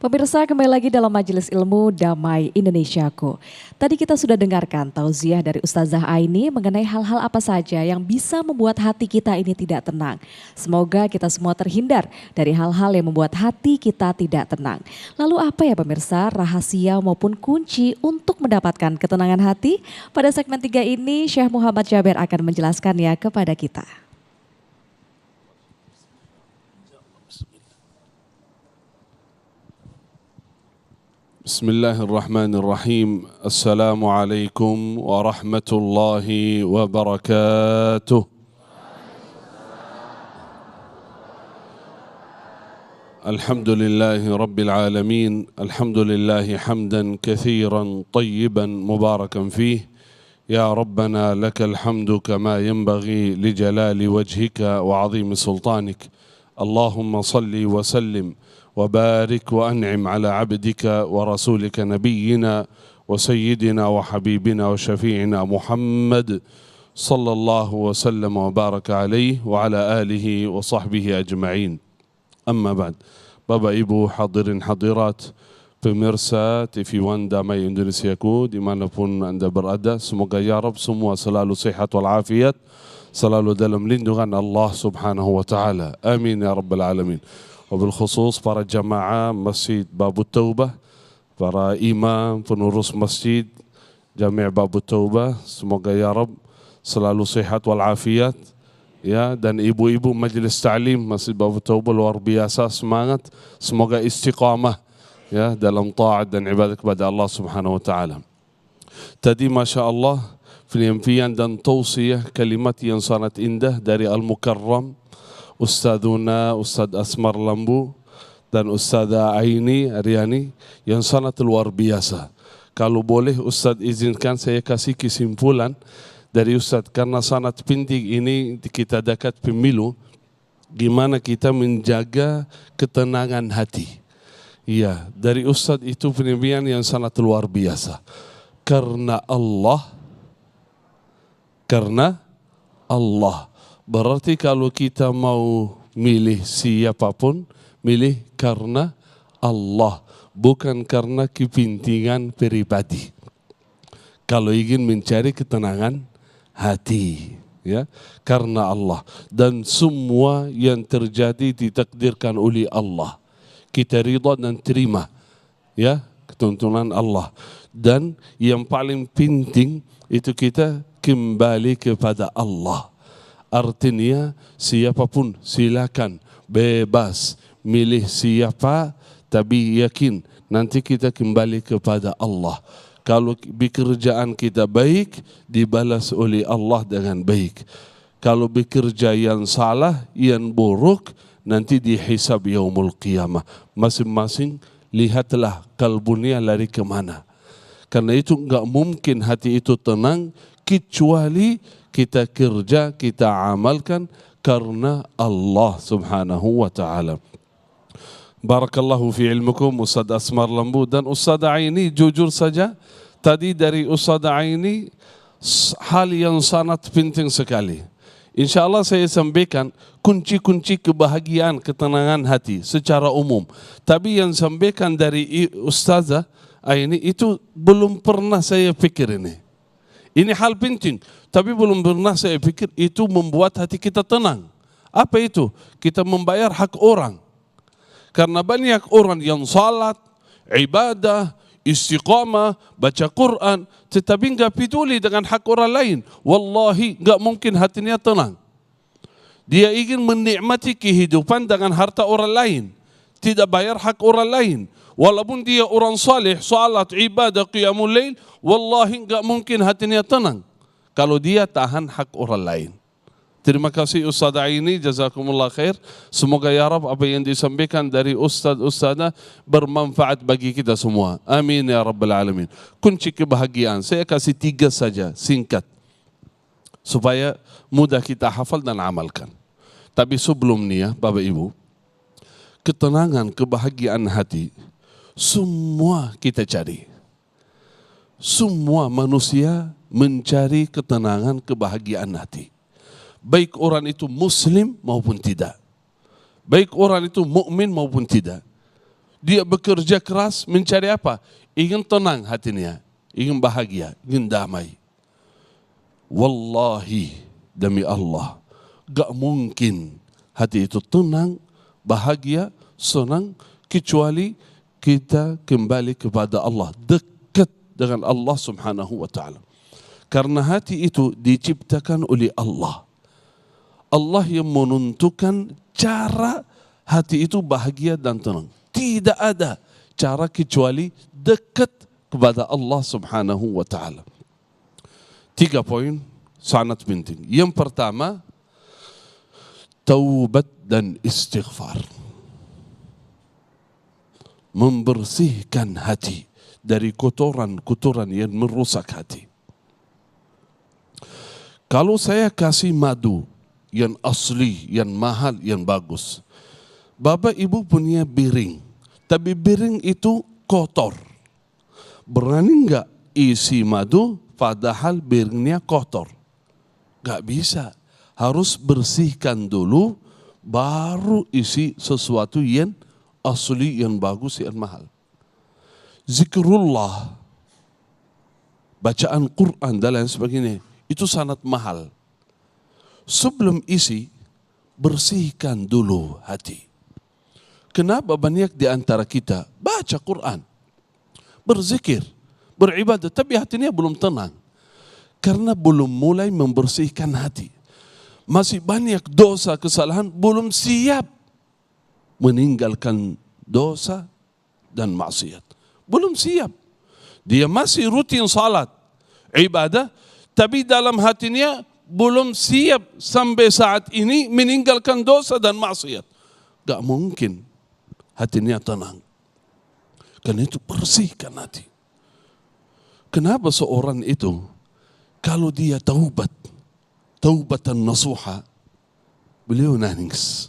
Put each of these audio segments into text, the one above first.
Pemirsa, kembali lagi dalam Majelis Ilmu Damai Indonesiaku. Tadi kita sudah dengarkan tauziah dari Ustazah Aini mengenai hal-hal apa saja yang bisa membuat hati kita ini tidak tenang. Semoga kita semua terhindar dari hal-hal yang membuat hati kita tidak tenang. Lalu apa ya pemirsa rahasia maupun kunci untuk mendapatkan ketenangan hati? Pada segmen 3 ini Syekh Muhammad Jaber akan menjelaskannya kepada kita. Bismillahirrahmanirrahim. Assalamualaikum warahmatullahi wabarakatuh. Alhamdulillahi rabbil alamin. Alhamdulillahi hamdan kathiran tayyiban mubarakan fih. Ya Rabbana lakal hamdu kama yanbaghi li jalali wajhika wa azimi sultanik. Allahumma salli wa sallim وبارك وأنعم على عبدك ورسولك نبينا وسيدنا وحبيبنا وشفيعنا محمد صلى الله وسلم وبارك عليه وعلى آله وصحبه أجمعين. أما بعد, Bapak Ibu hadirin hadirat pemirsa TV One Damai Indonesiaku dimanapun Anda berada, semoga ya Rabb semua selalu sehat walafiat, selalu dalam lindungan Allah Subhanahu wa Ta'ala. Amin ya Rabbal Alamin. Wabil khusus para jamaah Masjid Babu Taubah, para imam, pengurus masjid Jami' Babu Taubah, semoga ya Rabb selalu sehat walafiat, ya, dan ibu-ibu Majlis Ta'lim Masjid Babu Taubah luar biasa semangat, semoga istiqamah ya dalam taat dan ibadah kepada Allah Subhanahu wa Ta'ala. Tadi Masya Allah penyampaian dan tausiah kalimat yang sangat indah dari Al-Mukarram Ustadzuna Ustadz Asmar Lambu dan Ustadzah Aini Aryani yang sangat luar biasa. Kalau boleh Ustadz izinkan saya kasih kesimpulan dari Ustadz, karena sangat penting ini kita dekat pemilu, gimana kita menjaga ketenangan hati. Iya, dari Ustadz itu penyampaian yang sangat luar biasa. Karena Allah. Berarti kalau kita mau milih siapapun, milih karena Allah, bukan karena kepentingan pribadi. Kalau ingin mencari ketenangan hati, ya, karena Allah. Dan semua yang terjadi ditakdirkan oleh Allah. Kita ridha dan terima, ya, ketentuan Allah. Dan yang paling penting itu kita kembali kepada Allah. Artinya siapapun silakan bebas milih siapa, tapi yakin nanti kita kembali kepada Allah. Kalau bekerjaan kita baik, dibalas oleh Allah dengan baik. Kalau bekerja yang salah, yang buruk, nanti dihisab yaumul qiyamah. Masing-masing lihatlah kalbunya lari kemana. Karena itu enggak mungkin hati itu tenang kecuali kita kerja, kita amalkan karena Allah Subhanahu wa Ta'ala. Barakallahu fi ilmukum Ustaz Asmar Lambu dan Ustaz Aini. Jujur saja tadi dari Ustaz Aini hal yang sangat penting sekali. InsyaAllah saya sampaikan kunci-kunci kebahagiaan, ketenangan hati secara umum. Tapi yang sampaikan dari Ustazah Aini itu belum pernah saya pikir ini. Ini hal penting, tapi belum pernah saya pikir itu membuat hati kita tenang. Apa itu? Kita membayar hak orang. Karena banyak orang yang salat, ibadah, istiqamah, baca Quran, tetapi enggak peduli dengan hak orang lain. Wallahi enggak mungkin hatinya tenang. Dia ingin menikmati kehidupan dengan harta orang lain, tidak bayar hak orang lain. Walaupun dia orang saleh, salat, ibadah, qiyamul lail, wallahi enggak mungkin hatinya tenang kalau dia tahan hak orang lain. Terima kasih Ustaz Aini, jazakumullah khair. Semoga ya Rabb apa yang disampaikan dari Ustaz-Ustazah bermanfaat bagi kita semua. Amin ya Rabbal Alamin. Kunci kebahagiaan, saya kasih 3 saja, singkat, supaya mudah kita hafal dan amalkan. Tapi sebelumnya Bapak Ibu, ketenangan, kebahagiaan hati semua kita cari. Semua manusia mencari ketenangan, kebahagiaan hati. Baik orang itu muslim maupun tidak. Baik orang itu mukmin maupun tidak. Dia bekerja keras mencari apa? Ingin tenang hatinya, ingin bahagia, ingin damai. Wallahi, demi Allah, gak mungkin hati itu tenang, bahagia, senang, kecuali kita kembali kepada Allah, dekat dengan Allah subhanahu wa ta'ala. Karena hati itu diciptakan oleh Allah. Allah yang menentukan cara hati itu bahagia dan tenang. Tidak ada cara kecuali dekat kepada Allah subhanahu wa ta'ala. 3 poin sangat penting. Yang pertama, taubat dan istighfar. Membersihkan hati dari kotoran-kotoran yang merusak hati. Kalau saya kasih madu yang asli, yang mahal, yang bagus, Bapak Ibu punya piring, tapi piring itu kotor. Berani enggak isi madu padahal piringnya kotor? Enggak bisa. Harus bersihkan dulu, baru isi sesuatu yang asli, yang bagus, yang mahal. Zikrullah, bacaan Quran dan lain sebagainya, itu sangat mahal. Sebelum isi, bersihkan dulu hati. Kenapa banyak di antara kita baca Quran, berzikir, beribadah, tapi hatinya belum tenang? Karena belum mulai membersihkan hati. Masih banyak dosa, kesalahan, belum siap meninggalkan dosa dan maksiat. Belum siap. Dia masih rutin salat, ibadah, tapi dalam hatinya belum siap sampai saat ini meninggalkan dosa dan maksiat. Gak mungkin hatinya tenang. Karena itu bersihkan hati. Kenapa seorang itu kalau dia taubatan nasuha, beliau nangis.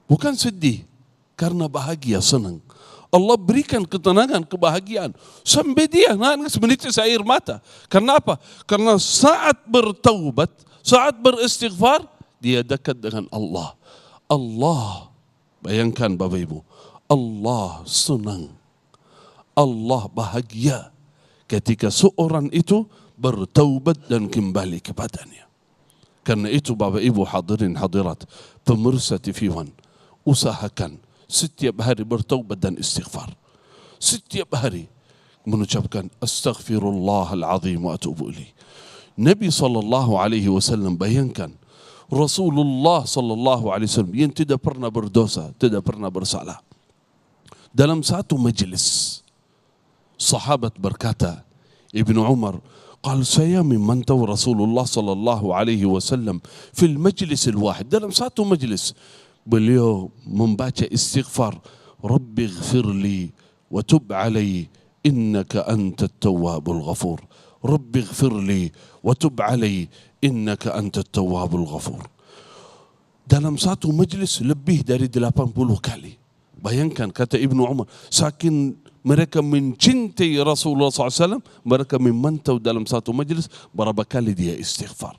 Bukan sedih, karena bahagia, senang. Allah berikan ketenangan, kebahagiaan. Sampai dia nangis menitis air mata. Karena apa? Karena saat bertaubat, saat beristighfar, dia dekat dengan Allah. Allah, bayangkan Bapak Ibu, Allah senang, Allah bahagia ketika seorang itu bertaubat dan kembali kepadanya. Karena itu Bapak Ibu hadirin hadirat, pemirsa TV1, usahakan setiap hari bertaubat dan istighfar. Setiap hari mengucapkan astaghfirullahalazim wa atubu ilaih. Nabi SAW bayangkan, Rasulullah SAW yang tidak pernah berdosa, tidak pernah bersalah. Dalam satu majlis, sahabat berkata, Ibnu Umar, قال saya memantau Rasulullah SAW fil majlis al-wahid, dalam satu majlis beliau membaca istighfar, Rabbi ighfirli wa tub alai innaka antat tawwabul ghafur. Rabbi ighfirli wa tub alai innaka antat tawwabul ghafur. Dalam satu majlis lebih dari 80 kali. Bayangkan, kata Ibnu Umar, saking mereka mencintai Rasulullah SAW, mereka memantau dalam satu majlis berapa kali dia istighfar.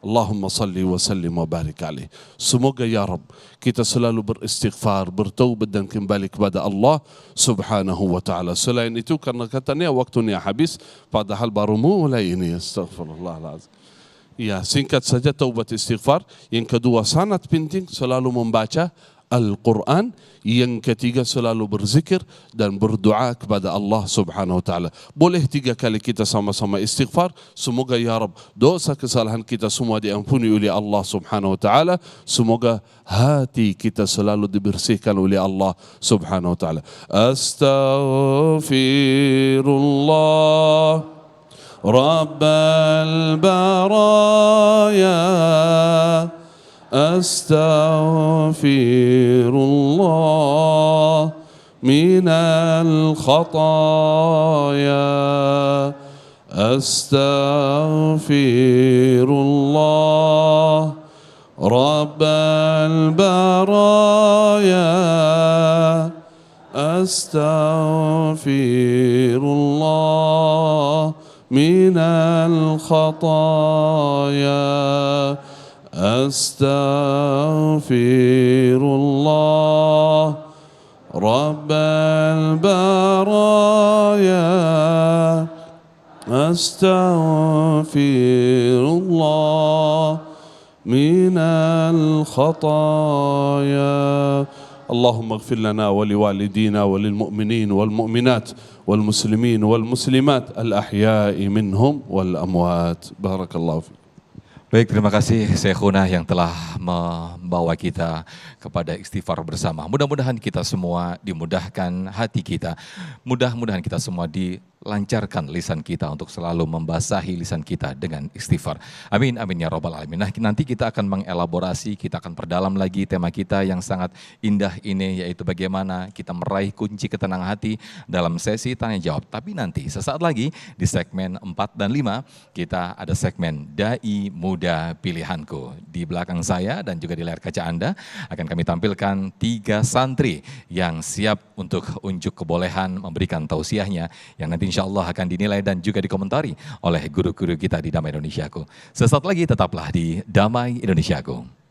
Allahumma salli wa sallim wa barik alaih. Semoga ya Rabb kita selalu beristighfar, bertaubat dan kembali kepada Allah subhanahu wa ta'ala. Selain itu karena katanya waktunya habis, padahal baru mulai ini. Astaghfirullahaladzim. Ya, singkat saja taubat istighfar. Yang kedua sangat penting selalu membaca Al-Quran. Yang ketiga selalu berzikir dan berdoa kepada Allah subhanahu wa ta'ala. Boleh 3 kali kita sama-sama istighfar. Semoga ya Rabb dosa kesalahan kita semua diampuni oleh Allah subhanahu wa ta'ala. Semoga hati kita selalu dibersihkan oleh Allah subhanahu wa ta'ala. Astaghfirullah Rabbal baraya, Astaghfirullah minal khataya, Astaghfirullah Rabbal baraya, Astaghfirullah minal khataya, Astaghfirullah أستغفر الله من الخطايا. اللهم اغفر لنا ولوالدينا وللمؤمنين والمؤمنات والمسلمين والمسلمات الأحياء منهم والأموات. بارك الله فيك. Baik, terima kasih Syekhuna yang telah membawa kita kepada istighfar bersama. Mudah-mudahan kita semua dimudahkan hati kita. Mudah-mudahan kita semua dilancarkan lisan kita untuk selalu membasahi lisan kita dengan istighfar. Amin, amin ya rabbal alamin. Nah, nanti kita akan mengelaborasi, kita akan perdalam lagi tema kita yang sangat indah ini, yaitu bagaimana kita meraih kunci ketenangan hati dalam sesi tanya jawab. Tapi nanti sesaat lagi di segmen 4 dan 5 kita ada segmen Dai Muda Pilihanku. Di belakang saya dan juga di layar kaca Anda akan kami tampilkan 3 santri yang siap untuk unjuk kebolehan memberikan tausiahnya yang nanti insya Allah akan dinilai dan juga dikomentari oleh guru-guru kita di Damai Indonesiaku. Sesaat lagi tetaplah di Damai Indonesiaku.